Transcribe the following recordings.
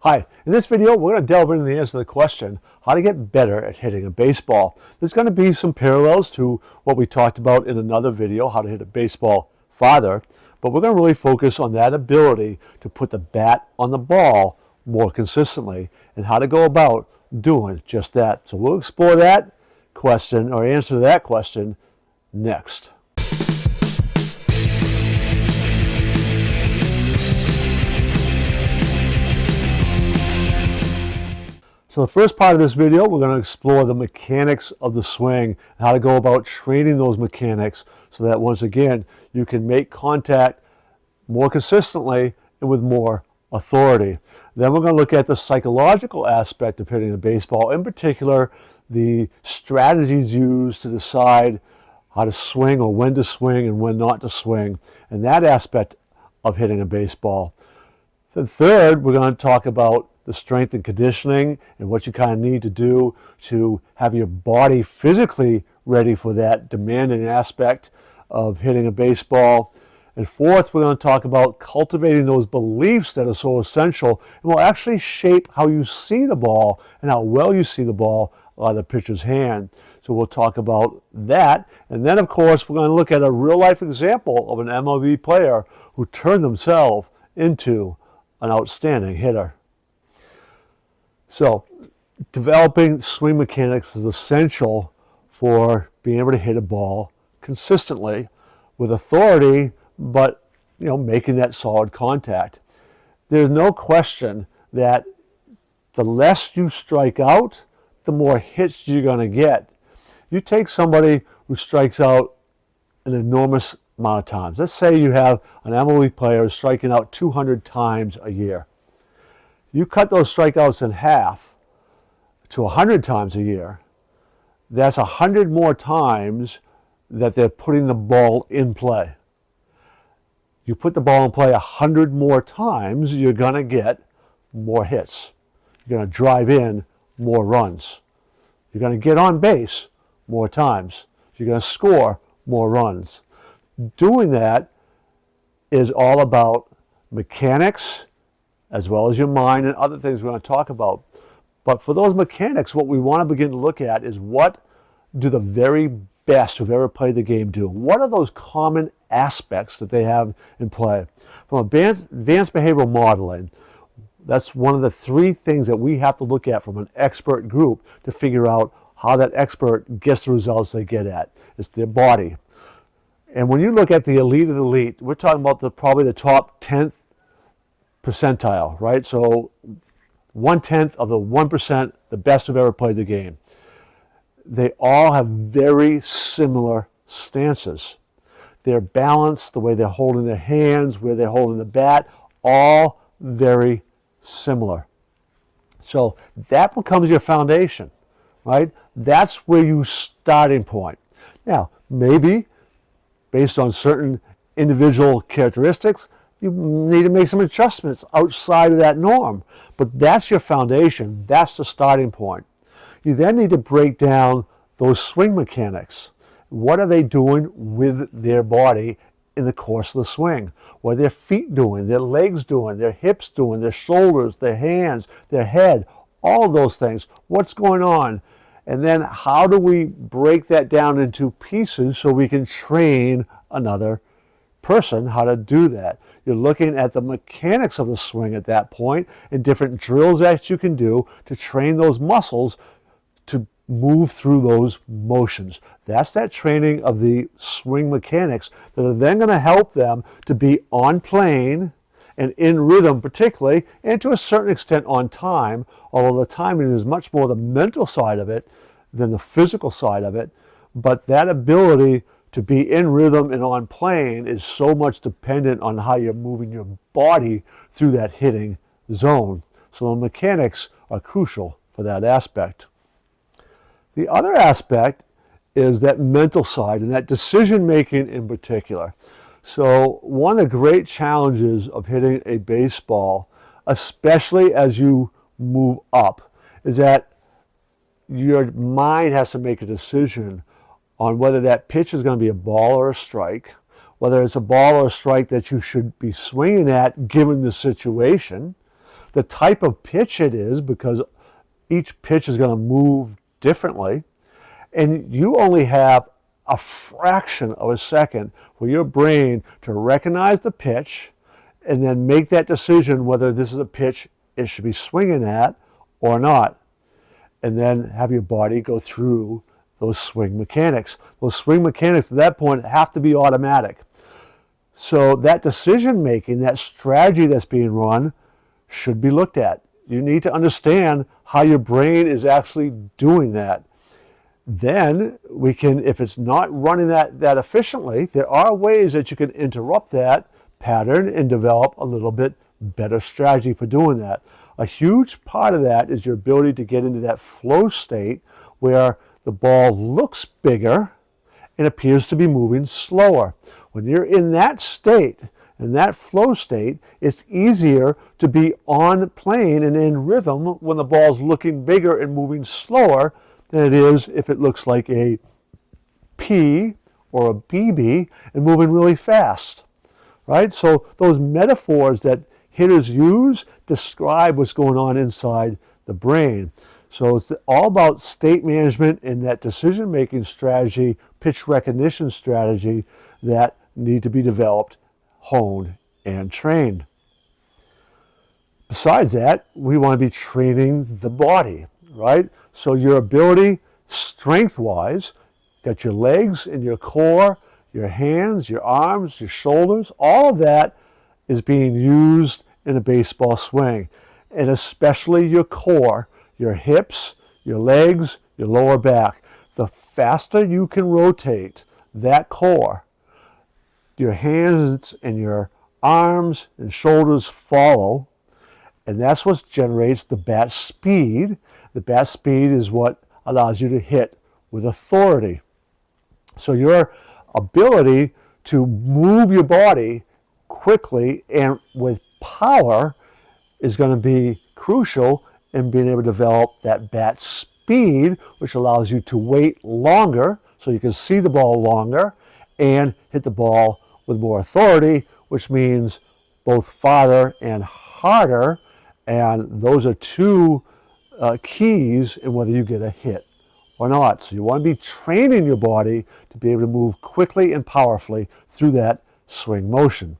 Hi, in this video we're going to delve into the answer to the question, how to get better at hitting a baseball. There's going to be some parallels to what we talked about in another video, how to hit a baseball farther, but we're going to really focus on that ability to put the bat on the ball more consistently and how to go about doing just that. So we'll explore that question or answer to that question next. So the first part of this video, we're going to explore the mechanics of the swing and how to go about training those mechanics so that once again, you can make contact more consistently and with more authority. Then we're going to look at the psychological aspect of hitting a baseball, in particular, the strategies used to decide how to swing or when to swing and when not to swing, and that aspect of hitting a baseball. Then third, we're going to talk about the strength and conditioning and what you kind of need to do to have your body physically ready for that demanding aspect of hitting a baseball. And fourth, we're going to talk about cultivating those beliefs that are so essential and will actually shape how you see the ball and how well you see the ball out of the pitcher's hand. So we'll talk about that. And then, of course, we're going to look at a real-life example of an MLB player who turned themselves into an outstanding hitter. So, developing swing mechanics is essential for being able to hit a ball consistently with authority, but making that solid contact. There's no question that the less you strike out, the more hits you're going to get. You take somebody who strikes out an enormous amount of times. Let's say you have an MLB player striking out 200 times a year. You cut those strikeouts in half to 100 times a year. That's 100 more times that they're putting the ball in play. You put the ball in play 100 more times, you're going to get more hits. You're going to drive in more runs. You're going to get on base more times. You're going to score more runs. Doing that is all about mechanics, as well as your mind and other things we're going to talk about. But for those mechanics, what we want to begin to look at is what do the very best who've ever played the game do? What are those common aspects that they have in play? From advanced behavioral modeling, that's one of the three things that we have to look at from an expert group to figure out how that expert gets the results they get at. It's their body. And when you look at the elite of the elite, we're talking about probably the top 10th percentile, right? So 1/10 of the 1%, the best who've ever played the game. They all have very similar stances. Their balance, the way they're holding their hands, where they're holding the bat, all very similar. So that becomes your foundation, right? That's where you starting point. Now, maybe based on certain individual characteristics, you need to make some adjustments outside of that norm. But that's your foundation. That's the starting point. You then need to break down those swing mechanics. What are they doing with their body in the course of the swing? What are their feet doing, their legs doing, their hips doing, their shoulders, their hands, their head, all of those things. What's going on? And then how do we break that down into pieces so we can train another person how to do that? You're looking at the mechanics of the swing at that point and different drills that you can do to train those muscles to move through those motions. That's that training of the swing mechanics that are then going to help them to be on plane and in rhythm particularly, and to a certain extent on time, although the timing is much more the mental side of it than the physical side of it. But that ability to be in rhythm and on plane is so much dependent on how you're moving your body through that hitting zone. So the mechanics are crucial for that aspect. The other aspect is that mental side and that decision making in particular. So one of the great challenges of hitting a baseball, especially as you move up, is that your mind has to make a decision on whether that pitch is going to be a ball or a strike, whether it's a ball or a strike that you should be swinging at given the situation. the type of pitch it is, because each pitch is going to move differently, and you only have a fraction of a second for your brain to recognize the pitch and then make that decision whether this is a pitch it should be swinging at or not, and then have your body go through those swing mechanics. Those swing mechanics at that point have to be automatic. So that decision making, that strategy that's being run, should be looked at. You need to understand how your brain is actually doing that. Then we can, if it's not running that efficiently, there are ways that you can interrupt that pattern and develop a little bit better strategy for doing that. A huge part of that is your ability to get into that flow state where the ball looks bigger and appears to be moving slower. When you're in that state, in that flow state, it's easier to be on plane and in rhythm when the ball's looking bigger and moving slower than it is if it looks like a P or a BB and moving really fast, right? So those metaphors that hitters use describe what's going on inside the brain. So it's all about state management and that decision-making strategy, pitch recognition strategy that need to be developed, honed, and trained. Besides that, we want to be training the body, right? So your ability, strength-wise, got your legs and your core, your hands, your arms, your shoulders, all of that is being used in a baseball swing. And especially your core, your hips, your legs, your lower back. The faster you can rotate that core, your hands and your arms and shoulders follow, and that's what generates the bat speed. The bat speed is what allows you to hit with authority. So your ability to move your body quickly and with power is going to be crucial in being able to develop that bat speed, which allows you to wait longer so you can see the ball longer and hit the ball with more authority, which means both farther and harder. And those are two keys in whether you get a hit or not. So you want to be training your body to be able to move quickly and powerfully through that swing motion.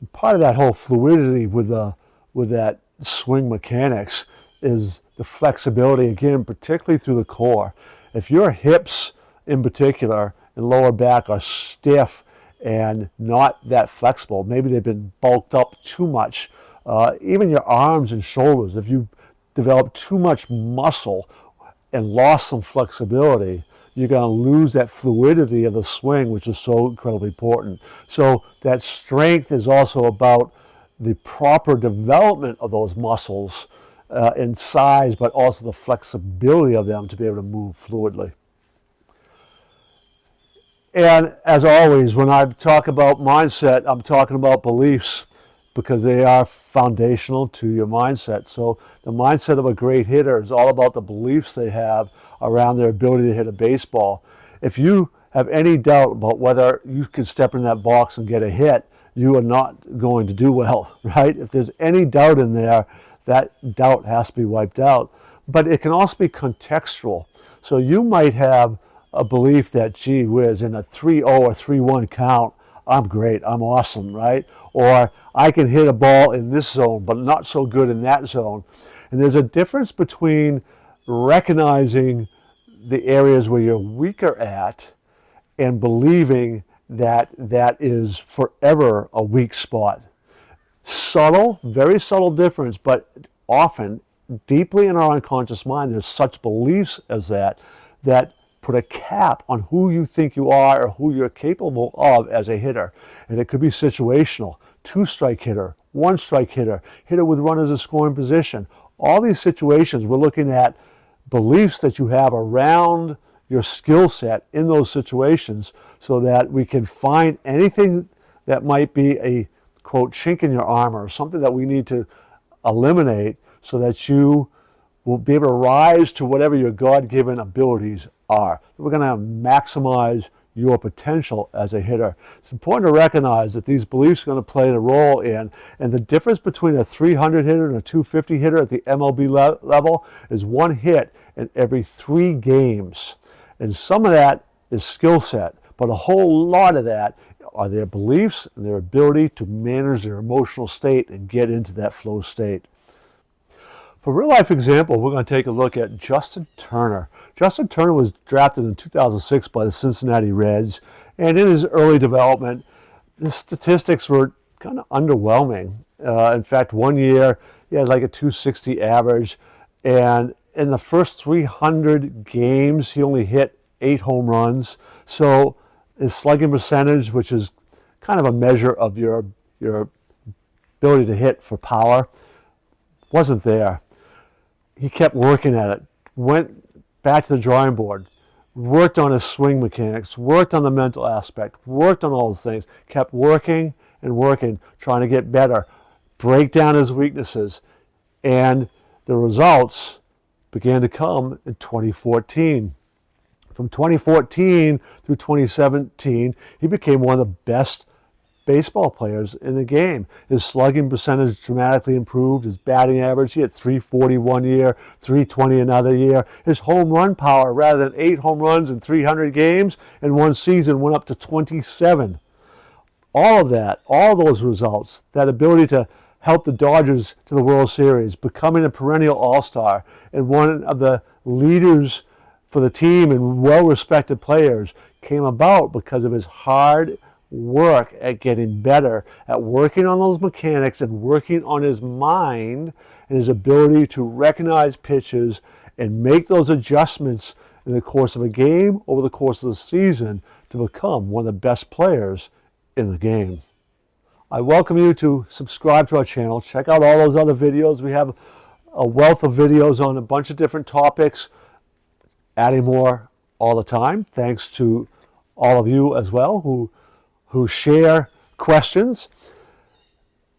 And part of that whole fluidity with that swing mechanics is the flexibility, again, particularly through the core. If your hips in particular and lower back are stiff and not that flexible, maybe they've been bulked up too much, even your arms and shoulders, if you develop too much muscle and lost some flexibility, you're going to lose that fluidity of the swing, which is so incredibly important. So that strength is also about the proper development of those muscles in size, but also the flexibility of them to be able to move fluidly. And as always, when I talk about mindset, I'm talking about beliefs, because they are foundational to your mindset. So the mindset of a great hitter is all about the beliefs they have around their ability to hit a baseball. If you have any doubt about whether you can step in that box and get a hit, you are not going to do well, right? If there's any doubt in there, that doubt has to be wiped out. But it can also be contextual. So you might have a belief that, gee whiz, in a 3-0 or 3-1 count, I'm great, I'm awesome, right? Or I can hit a ball in this zone, but not so good in that zone. And there's a difference between recognizing the areas where you're weaker at and believing that that is forever a weak spot. Subtle, very subtle difference, but often deeply in our unconscious mind, there's such beliefs as that put a cap on who you think you are or who you're capable of as a hitter. And it could be situational, 2-strike hitter, 1-strike hitter, hitter with runners in scoring position. All these situations, we're looking at beliefs that you have around your skill set in those situations so that we can find anything that might be a, quote, chink in your armor, or something that we need to eliminate so that you will be able to rise to whatever your God-given abilities are. We're going to maximize your potential as a hitter. It's important to recognize that these beliefs are going to play a role in, and the difference between a 300 hitter and a 250 hitter at the MLB level is one hit in every 3 games. And some of that is skill set, but a whole lot of that are their beliefs and their ability to manage their emotional state and get into that flow state. For a real life example, we're going to take a look at Justin Turner. Justin Turner was drafted in 2006 by the Cincinnati Reds, and in his early development, the statistics were kind of underwhelming. In fact, one year he had like a 260 average, and in the first 300 games, he only hit 8 home runs. So his slugging percentage, which is kind of a measure of your ability to hit for power, wasn't there. He kept working at it, went back to the drawing board, worked on his swing mechanics, worked on the mental aspect, worked on all those things, kept working and working, trying to get better, break down his weaknesses. And the results began to come in 2014. From 2014 through 2017, he became one of the best baseball players in the game. His slugging percentage dramatically improved. His batting average, he had 340 one year, 320 another year. His home run power, rather than 8 home runs in 300 games in one season, went up to 27. All of that, all those results, that ability to help the Dodgers to the World Series, becoming a perennial all-star and one of the leaders for the team and well-respected players, came about because of his hard work at getting better, at working on those mechanics and working on his mind and his ability to recognize pitches and make those adjustments in the course of a game, over the course of the season, to become one of the best players in the game. I welcome you to subscribe to our channel. Check out all those other videos. We have a wealth of videos on a bunch of different topics, adding more all the time. Thanks to all of you as well who share questions.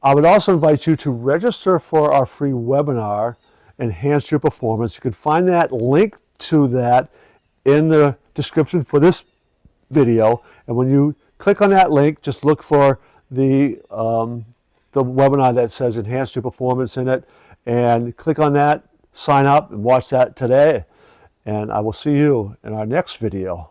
I would also invite you to register for our free webinar, Enhance Your Performance. You can find that link to that in the description for this video. And when you click on that link, just look for the webinar that says Enhance Your Performance in it, and click on that, sign up, and watch that today. And I will see you in our next video.